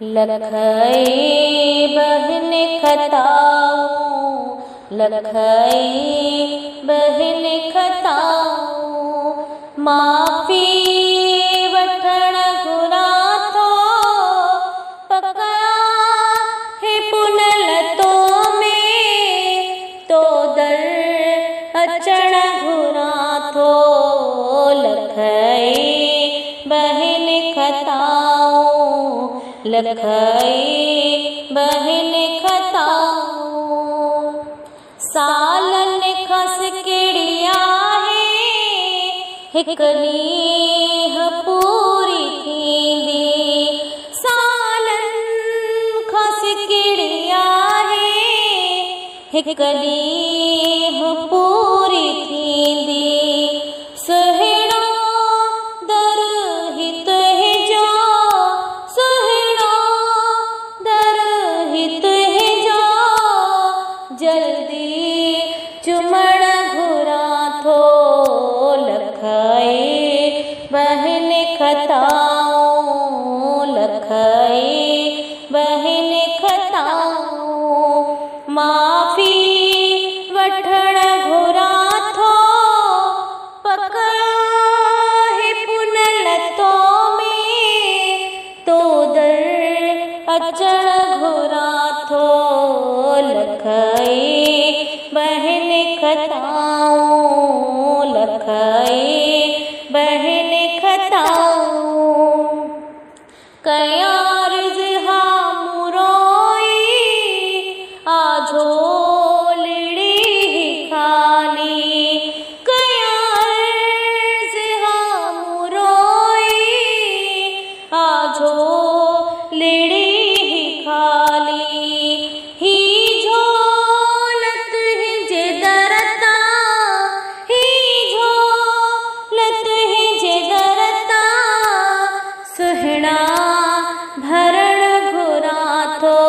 लखई बहन खताओ, लखई बहन खताओ, माफ़ी वठण घुरां थो, पकड़ा है पुनल तो में, तो दर अचण घुरां थो। लखई बहन खताओ, लखई बहन खताओ, सालन खस केड़िया है, हिक ॾींहुं पूरी थींदी। सालन खस केड़िया है, हिक ॾींहुं पूरी थींदी। सुहिणो दर हित जो, सुहिणो दर हित जो, जल्दी चुमण घुरां थो। लखई बहन खताओ, लखई बहन खताओ, माफ़ी वठण घुरां थो, पकड़ा है पुनल तो में, तो दर अचण घुरां थो। लखई बहन खताओ, लखई बहन खताओ, कयां अर्ज़ हा मुरोई, आझो लिड़ी खाली। कयां अर्ज़ हा मुरोई, आझो लिड़ी खाली। ही झोलत हिंजे दरता, ही झोलत हिंजे दरता, सुहिणा भरण घुरां थो।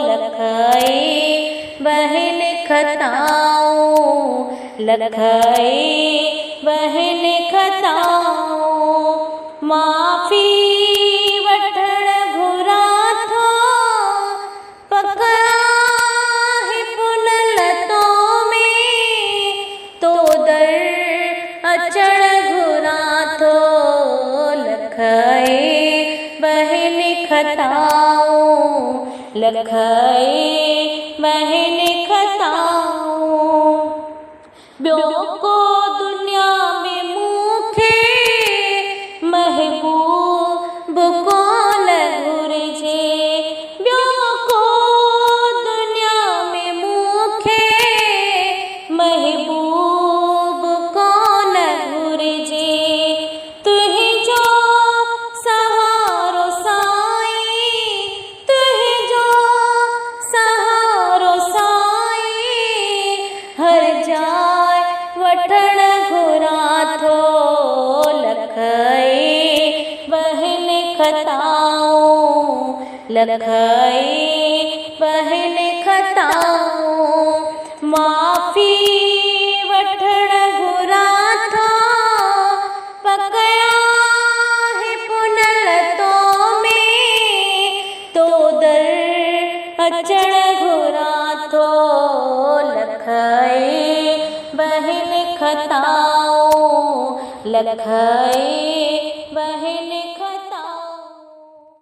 लखई बहन खताओ, लखई बहन खताओ, माफ़ी वठण घुरां थो, पकड़ा है पुनल तो में, तो दर अचण घुरां थो। लखई बहन खताओ, लखई बहन खताओ, ॿियो को दुनिया में मूंखे महबूब कोन घुरिजे। ॿियो को दुनिया में मूंखे महबूब कोन घुरिजे। तुंहिंजो सहारो साईं, तुंहिंजो सहारो साईं, हर जाइ वठण घुरां थो। लखई बहन खताओ, लखई बहन खताओ, माफ़ी वठण घुरां थो, पकड़ा है पुनल तो में, तो दर अचण घुरां थो। लखई बहन खताओ, लखई